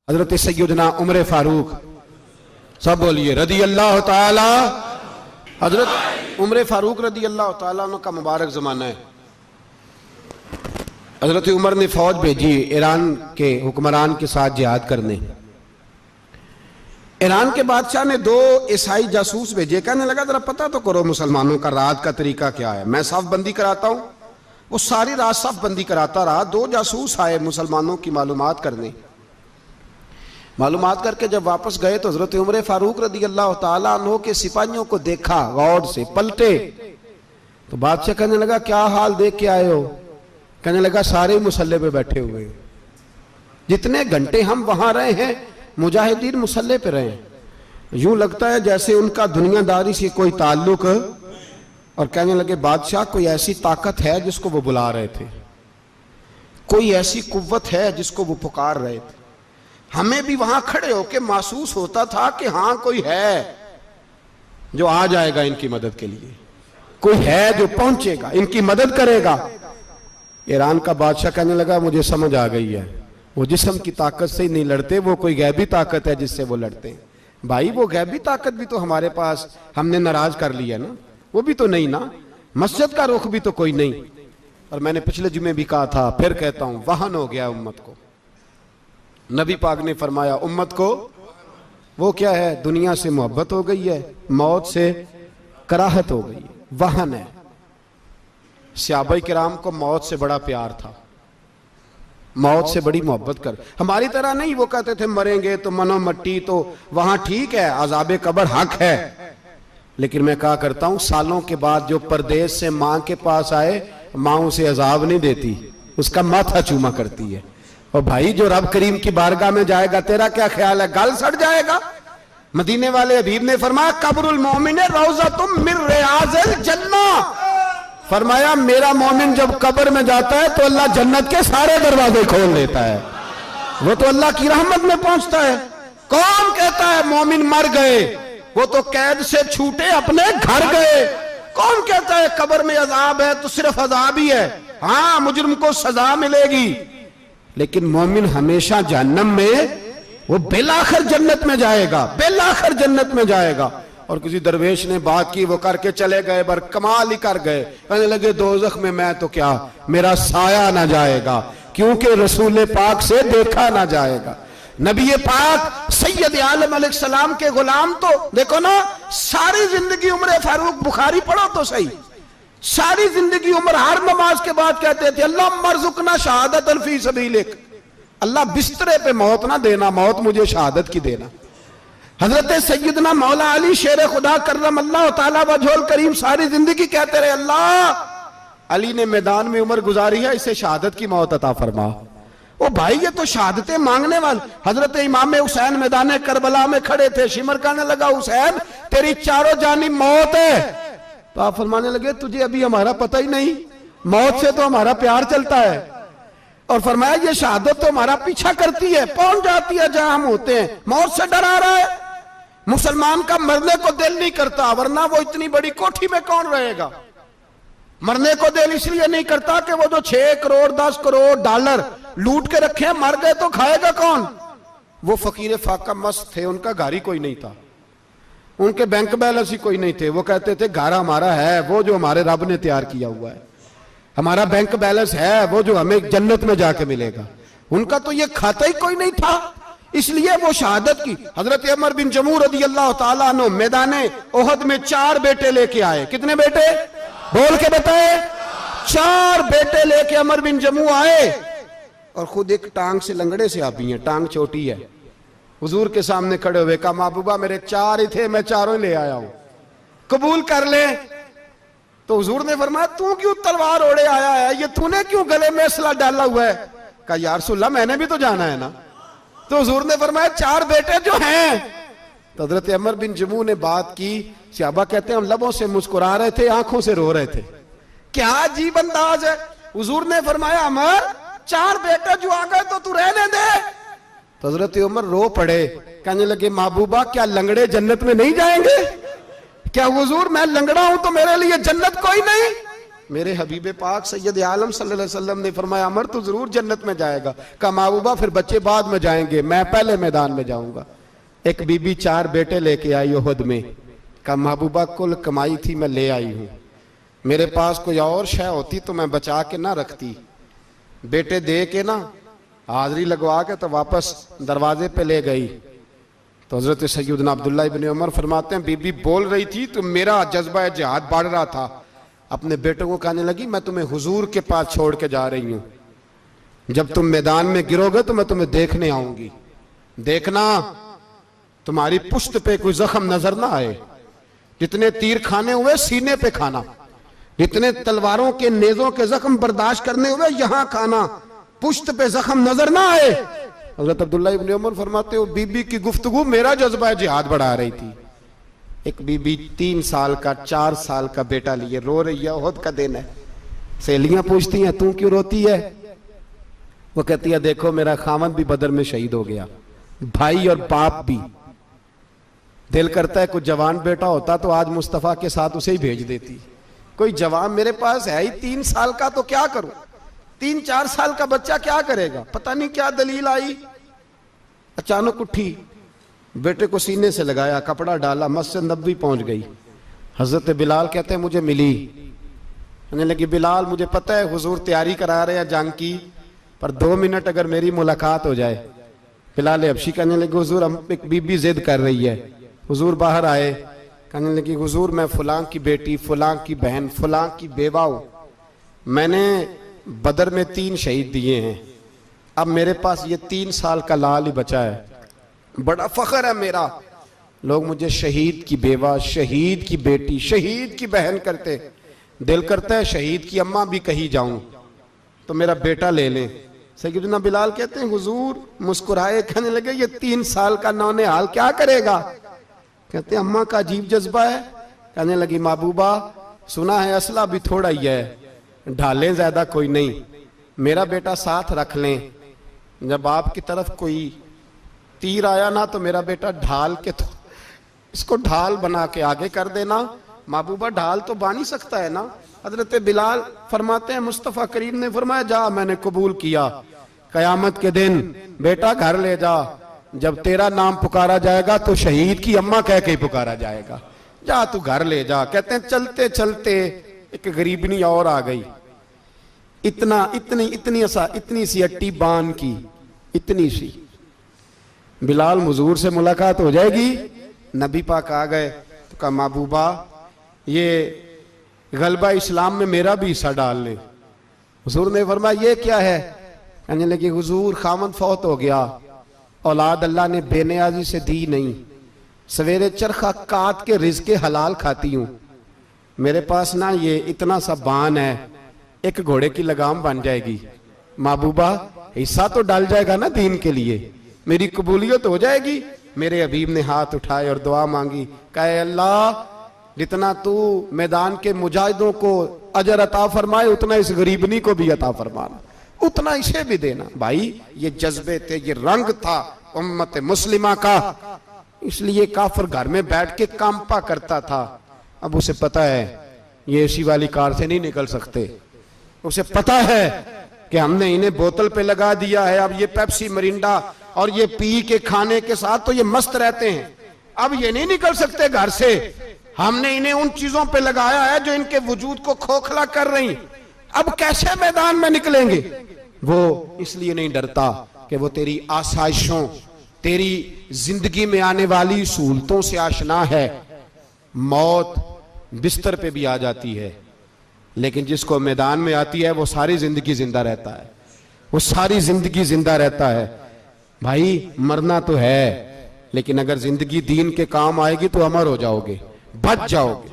हजरत सैयदना उमर फारूक, सब बोलिए रदी अल्लाह ताला। हजरत उमर फारूक रदी अल्लाह ताला का मुबारक ज़माना है। हजरत उमर ने फौज भेजी ईरान के हुक्मरान के साथ जिहाद करने। ईरान के बादशाह ने 2 ईसाई जासूस भेजे, कहने लगा जरा पता तो करो मुसलमानों का रात का तरीका क्या है, मैं साफ बंदी कराता हूं। वो सारी रात साफ बंदी कराता रहा। 2 जासूस आए मुसलमानों की मालूमात करने। मालूमात करके जब वापस गए तो हजरत उमर फारूक रदी अल्लाह ताला अन्हु के सिपाहियों को देखा, गौर से पलटे तो बादशाह कहने लगा क्या हाल देख के आए हो? कहने लगा सारे मुसल्ले पे बैठे हुए, जितने घंटे हम वहां रहे हैं मुजाहिदीन मुसल्ले पे रहे, यूं लगता है जैसे उनका दुनियादारी से कोई ताल्लुक। और कहने लगे बादशाह कोई ऐसी ताकत है जिसको वो बुला रहे थे, कोई ऐसी कुव्वत है जिसको वो पुकार रहे थे। हमें भी वहां खड़े होके महसूस होता था कि हाँ कोई है जो आ जाएगा इनकी मदद के लिए, कोई है जो पहुंचेगा इनकी मदद करेगा। ईरान का बादशाह कहने लगा मुझे समझ आ गई है, वो जिस्म की ताकत से ही नहीं लड़ते, वो कोई गैबी ताकत है जिससे वो लड़ते हैं। भाई वो गैबी ताकत भी तो हमारे पास हमने नाराज कर लिया ना, वो भी तो नहीं ना, मस्जिद का रुख भी तो कोई नहीं। और मैंने पिछले जुमे भी कहा था, फिर कहता हूं, वहन हो गया उम्मत को। नबी पाक ने फरमाया उम्मत को वो क्या है, दुनिया से मोहब्बत हो गई है, मौत से कराहत हो गई है, वहन है। सहाबाए किराम को मौत से बड़ा प्यार था, मौत से बड़ी मोहब्बत कर, हमारी तरह नहीं। वो कहते थे मरेंगे तो मनो मट्टी, तो वहां ठीक है, अज़ाबे कब्र हक है। लेकिन मैं कहा करता हूं सालों के बाद जो परदेश से मां के पास आए, मां उसे अजाब नहीं देती, उसका माथा चूमा करती है। और भाई जो रब करीम की बारगाह में जाएगा, तेरा क्या ख्याल है, गल सड़ जाएगा? मदीने वाले हबीब ने फरमाया कब्रुल मोमिन रौज़तुम मिन रियाज़िल जन्ना, फरमाया मेरा मोमिन जब कब्र में जाता है तो अल्लाह जन्नत के सारे दरवाजे खोल देता है, वो तो अल्लाह की रहमत में पहुंचता है। कौन कहता है मोमिन मर गए, वो तो कैद से छूटे अपने घर गए। कौन कहता है कब्र में अजाब है तो सिर्फ अजाब ही है, हाँ मुजरिम को सजा मिलेगी, लेकिन मोमिन हमेशा जहन्नम में, वो बेलाखिर जन्नत में जाएगा, बेलाखिर जन्नत में जाएगा। और किसी दरवेश ने बात की, वो करके चले गए, बर कमाल ही कर गए, कहने लगे दोज़ख में मैं तो क्या, मेरा साया ना जाएगा, क्योंकि रसूल पाक से देखा ना जाएगा। नबी पाक सैयद आलम अलैहिस्सलाम के गुलाम तो देखो ना, सारी जिंदगी उमर फारूक, बुखारी पढ़ो तो सही, सारी जिंदगी उम्र हर नमाज के बाद कहते थे अल्लाह मरजुकना शहादत फी सबीलिक, अल्लाह बिस्तरे पे मौत ना देना, मौत मुझे शहादत की देना। हजरत सैयदना मौला अली शेर खुदा करम अल्लाह ताला वजहुल करीम सारी जिंदगी कहते रहे अल्लाह अली ने मैदान में उम्र गुजारी है, इसे शहादत की मौत अता फरमा। ओ भाई ये तो शहादतें मांगने वाले। हजरत इमाम हुसैन मैदान करबला में खड़े थे, शिमर कहने लगा हुसैन तेरी चारों जानी मौत है, तो आप फरमाने लगे तुझे अभी हमारा पता ही नहीं, मौत से तो हमारा प्यार चलता है। और फरमाया ये शहादत तो हमारा पीछा करती है, पहुंच जाती है जहां हम होते हैं, मौत से डरा रहा है। मुसलमान का मरने को दिल नहीं करता, वरना वो इतनी बड़ी कोठी में कौन रहेगा। मरने को दिल इसलिए नहीं करता कि वो जो 6 करोड़ 10 करोड़ डॉलर लूट के रखे, मर गए तो खाएगा कौन। वो फकीर फाका मस्त थे, उनका घर ही कोई नहीं था, उनके बैंक बैलेंस ही कोई नहीं थे। वो कहते थे घर हमारा है वो जो हमारे रब ने तैयार किया हुआ है, हमारा बैंक बैलेंस है वो जो हमें जन्नत में जाके मिलेगा। उनका तो ये खाता ही कोई नहीं था, इसलिए वो शहादत की। हजरत उमर बिन जमू रदी अल्लाह ताला अन्हु मैदाने ओहद में 4 बेटे लेके आए। कितने बेटे बोल के बताए? 4 बेटे लेके उमर बिन जमू आए, और खुद एक टांग से लंगड़े से आप ही हैं, टांग छोटी है। हुजूर के सामने खड़े हुए कहा महबूबा मेरे 4 ही थे, मैं 4 ले आया हूं, कबूल कर ले। तो हुजूर ने फरमाया तू क्यों तलवार ओढ़े आया है, ये तूने क्यों गले में असला डाला हुआ है? कहा या रसूलल्लाह मैंने भी तो जाना है ना। तो हुजूर ने फरमाया 4 बेटे जो हैं। तो हजरत उमर बिन जमू ने बात की, सहाबा कहते हैं हम लबों से मुस्कुरा रहे थे, आंखों से रो रहे थे, क्या अजीब अंदाज है। हुजूर ने फरमाया उमर 4 बेटे जो आ गए तो तू रहने दे। तो हजरत उमर रो पड़े, कहने लगे महबूबा क्या लंगड़े जन्नत में नहीं जाएंगे? क्या हुजूर मैं लंगड़ा हूं तो मेरे लिए जन्नत कोई नहीं? मेरे हबीब पाक सैयद आलम सल्लल्लाहु अलैहि वसल्लम ने फरमाया अमर तो जरूर जन्नत में जाएगा। कहा महबूबा फिर बच्चे बाद में जाएंगे, मैं पहले मैदान में जाऊंगा। एक बीबी 4 बेटे लेके आई उहद में। कहा महबूबा कुल कमाई थी मैं ले आई हूं, मेरे पास कोई और शय होती तो मैं बचा के ना रखती। बेटे दे के ना हाजिरी लगवा के तो वापस दरवाजे पे ले गई। तो हजरत सैयदना अब्दुल्लाह इब्न उमर फरमाते हैं बीबी बोल रही थी तो मेरा जज्बा जिहाद बढ़ रहा था। अपने बेटों को कहने लगी मैं तुम्हें हुजूर के पास छोड़ के जा रही हूं, जब तुम मैदान में गिरोगे तो मैं तुम्हें देखने आऊंगी, देखना तुम्हारी पुश्त पे कोई जख्म नजर ना आए। जितने तीर खाने हुए सीने पे खाना, जितने तलवारों के नेजों के जख्म बर्दाश्त करने हुए यहां खाना, पुश्त पे जख्म नजर ना आए। हजरत अब्दुल्लाह इब्न उमर फरमाते हो बीबी की गुफ्तगू मेरा जज्बा जिहाद बढ़ा रही थी। एक बीबी 3 साल का 4 साल का बेटा लिए रो रही है, उहद का दिन है। सहेलियां पूछती हैं तू क्यों रोती है? वो कहती है देखो मेरा खामद भी बदर में शहीद हो गया, भाई और बाप भी। दिल करता है कोई जवान बेटा होता तो आज मुस्तफा के साथ उसे ही भेज देती। कोई जवान मेरे पास है ही 3 साल का तो क्या करूं, 3-4 साल का बच्चा क्या करेगा? पता नहीं क्या दलील आई, अचानक उठी, बेटे को सीने से लगाया, कपड़ा डाला, मस्जिद नबवी पहुंच गई। हजरत बिलाल कहते हैं मुझे मिली, कहने लगी बिलाल मुझे पता है हुजूर तैयारी करा रहे हैं जंग की, पर 2 मिनट अगर मेरी मुलाकात हो जाए। बिलाल हबशी कहने लगे हुजूर हम एक बीबी जिद कर रही है। हुजूर बाहर आए, कहने लगी हुजूर मैं फलां की बेटी, फलां की बहन, फलां की बेवा हूं, मैंने बदर में 3 शहीद दिए हैं, अब मेरे पास ये 3 साल का लाल ही बचा है, बड़ा फख्र है मेरा। लोग मुझे शहीद की बेवा, शहीद की बेटी, शहीद की बहन करते, दिल करता है शहीद की अम्मा भी कहीं जाऊं तो मेरा बेटा ले ले। सैयदना बिलाल कहते हैं हुजूर मुस्कुराए, कहने लगे ये 3 साल का नौनिहाल क्या करेगा? कहते हैं अम्मा का अजीब जज्बा है। कहने लगी महबूबा सुना है असला भी थोड़ा ही है, ढालें ज्यादा कोई नहीं, मेरा बेटा साथ रख लें, जब आपकी तरफ कोई तीर आया ना तो मेरा बेटा ढाल के तो इसको ढाल बना के आगे कर देना। महबूबा ढाल तो बानी सकता है ना। हजरत बिलाल फरमाते हैं मुस्तफ़ा करीम ने फरमाया जा मैंने कबूल किया, कयामत के दिन बेटा घर ले जा, जब तेरा नाम पुकारा जाएगा तो शहीद की अम्मा कह के ही पुकारा जाएगा, जा तू घर ले जा। कहते हैं चलते चलते एक गरीबनी और आ गई, इतनी सी अट्टी बान की, इतनी सी। बिलाल हुजूर से मुलाकात हो जाएगी, नबी पाक आ गए तो कहा महबूबा ये गलबा इस्लाम में मेरा भी हिस्सा डाल ले। हुजूर ने फरमाया ये क्या है? कहने लगे हुजूर खामद फौत हो गया, औलाद अल्लाह ने बेनियाजी से दी नहीं, सवेरे चरखा काट के रिज़्क़े हलाल खाती हूं, मेरे पास ना ये इतना सा बान है, एक घोड़े की लगाम बन जाएगी, महबूबा हिस्सा तो डाल जाएगा ना दीन के लिए, मेरी कबूलियत हो जाएगी। मेरे हबीब ने हाथ उठाए और दुआ मांगी, कहे अल्लाह जितना तू मैदान के मुजाहिदों को अजर अता फरमाए उतना इस गरीबनी को भी अता फरमाना, उतना इसे भी देना। भाई ये जज्बे थे, ये रंग था उम्मत मुस्लिमा का, इसलिए काफिर घर में बैठ के कांपा करता था। अब उसे पता है ये एसी वाली कार से नहीं निकल सकते, उसे पता है कि हमने इन्हें बोतल पे लगा दिया है, अब ये पेप्सी मरिंडा और ये पी के खाने के साथ तो ये मस्त रहते हैं, अब ये नहीं निकल सकते घर से, हमने इन्हें उन चीजों पे लगाया है जो इनके वजूद को खोखला कर रही, अब कैसे मैदान में निकलेंगे? वो इसलिए नहीं डरता कि वो तेरी आसाइशों, तेरी जिंदगी में आने वाली सहूलतों से आशना है। मौत बिस्तर पे भी आ जाती है, लेकिन जिसको मैदान में आती है वो सारी जिंदगी जिंदा रहता है, वो सारी जिंदगी जिंदा रहता है। भाई मरना तो है, लेकिन अगर जिंदगी दीन के काम आएगी तो अमर हो जाओगे, बच जाओगे।